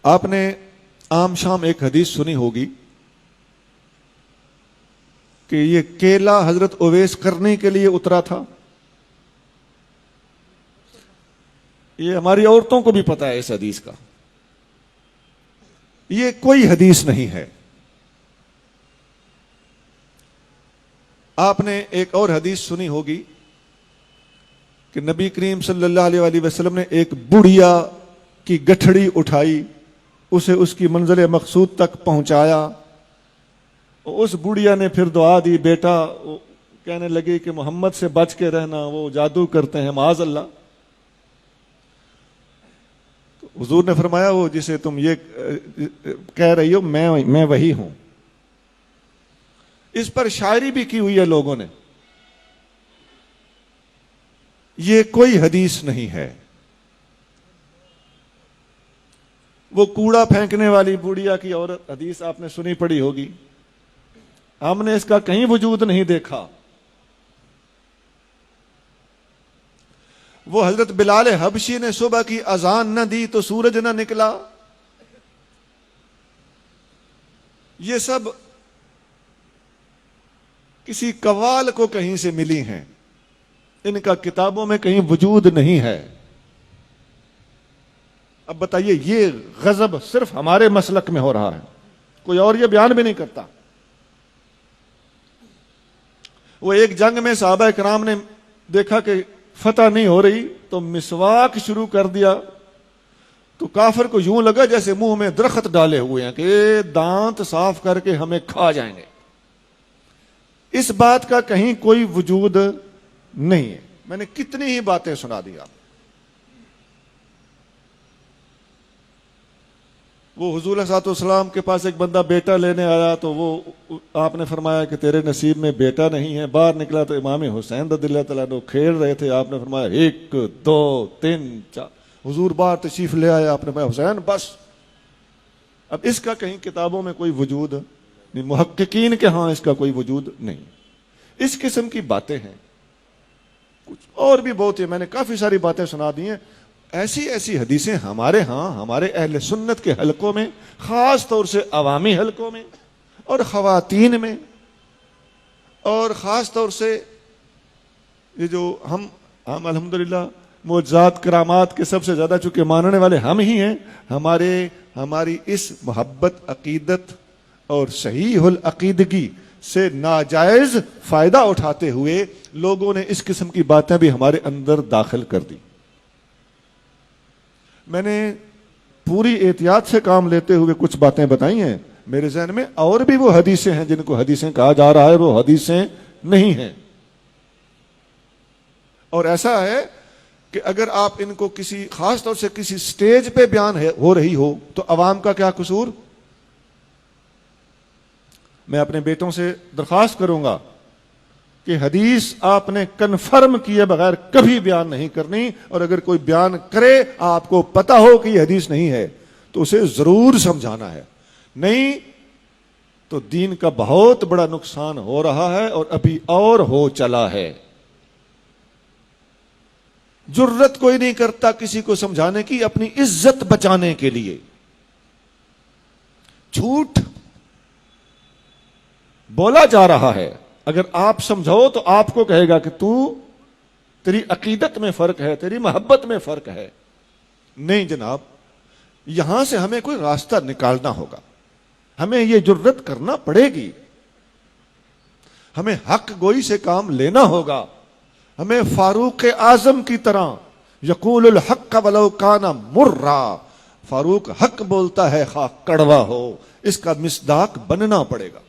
آپ نے عام شام ایک حدیث سنی ہوگی کہ یہ کیلا حضرت اویس کرنے کے لیے اترا تھا. یہ ہماری عورتوں کو بھی پتا ہے اس حدیث کا. یہ کوئی حدیث نہیں ہے. آپ نے ایک اور حدیث سنی ہوگی کہ نبی کریم صلی اللہ علیہ وآلہ وسلم نے ایک بڑھیا کی گٹھڑی اٹھائی, اسے اس کی منزل مقصود تک پہنچایا. اس بڑھیا نے پھر دعا دی, بیٹا کہنے لگی کہ محمد سے بچ کے رہنا, وہ جادو کرتے ہیں معاذ اللہ. تو حضور نے فرمایا وہ جسے تم یہ کہہ رہی ہو میں وہی ہوں. اس پر شاعری بھی کی ہوئی ہے لوگوں نے. یہ کوئی حدیث نہیں ہے. وہ کوڑا پھینکنے والی بوڑھیا کی عورت حدیث آپ نے سنی پڑی ہوگی, ہم نے اس کا کہیں وجود نہیں دیکھا. وہ حضرت بلال حبشی نے صبح کی اذان نہ دی تو سورج نہ نکلا. یہ سب کسی قوال کو کہیں سے ملی ہیں, ان کا کتابوں میں کہیں وجود نہیں ہے. اب بتائیے یہ غضب صرف ہمارے مسلک میں ہو رہا ہے, کوئی اور یہ بیان بھی نہیں کرتا. وہ ایک جنگ میں صحابہ کرام نے دیکھا کہ فتح نہیں ہو رہی تو مسواک شروع کر دیا, تو کافر کو یوں لگا جیسے منہ میں درخت ڈالے ہوئے ہیں کہ دانت صاف کر کے ہمیں کھا جائیں گے. اس بات کا کہیں کوئی وجود نہیں ہے. میں نے کتنی ہی باتیں سنا دی آپ. وہ حضور صلی اللہ علیہ وسلم کے پاس ایک بندہ بیٹا لینے آیا تو وہ آپ نے فرمایا کہ تیرے نصیب میں بیٹا نہیں ہے. باہر نکلا تو امام حسین رضی اللہ تعالیٰ عنہ کھیل رہے تھے. آپ نے فرمایا 1 2 3 4. حضور باہر تشریف لے آئے, آپ نے فرمایا حسین بس. اب اس کا کہیں کتابوں میں کوئی وجود نہیں, محققین کے ہاں اس کا کوئی وجود نہیں. اس قسم کی باتیں ہیں. کچھ اور بھی بہت ہے, میں نے کافی ساری باتیں سنا دی ہیں. ایسی حدیثیں ہمارے ہاں ہمارے اہل سنت کے حلقوں میں, خاص طور سے عوامی حلقوں میں اور خواتین میں, اور خاص طور سے یہ جو ہم الحمدللہ معجزات کرامات کے سب سے زیادہ چونکہ ماننے والے ہم ہی ہیں, ہماری اس محبت عقیدت اور صحیح العقیدگی سے ناجائز فائدہ اٹھاتے ہوئے لوگوں نے اس قسم کی باتیں بھی ہمارے اندر داخل کر دی. میں نے پوری احتیاط سے کام لیتے ہوئے کچھ باتیں بتائی ہیں. میرے ذہن میں اور بھی وہ حدیثیں ہیں جن کو حدیثیں کہا جا رہا ہے, وہ حدیثیں نہیں ہیں. اور ایسا ہے کہ اگر آپ ان کو کسی خاص طور سے کسی سٹیج پہ بیان ہو رہی ہو تو عوام کا کیا قصور. میں اپنے بیٹوں سے درخواست کروں گا کہ حدیث آپ نے کنفرم کیے بغیر کبھی بیان نہیں کرنی, اور اگر کوئی بیان کرے آپ کو پتا ہو کہ یہ حدیث نہیں ہے تو اسے ضرور سمجھانا ہے. نہیں تو دین کا بہت بڑا نقصان ہو رہا ہے اور ابھی اور ہو چلا ہے. جرت کوئی نہیں کرتا کسی کو سمجھانے کی اپنی عزت بچانے کے لیے. جھوٹ بولا جا رہا ہے, اگر آپ سمجھاؤ تو آپ کو کہے گا کہ تیری عقیدت میں فرق ہے, تیری محبت میں فرق ہے. نہیں جناب, یہاں سے ہمیں کوئی راستہ نکالنا ہوگا, ہمیں یہ جرت کرنا پڑے گی, ہمیں حق گوئی سے کام لینا ہوگا. ہمیں فاروق اعظم کی طرح یقول الحق ولو کان مرا, فاروق حق بولتا ہے خواہ کڑوا ہو, اس کا مصداق بننا پڑے گا.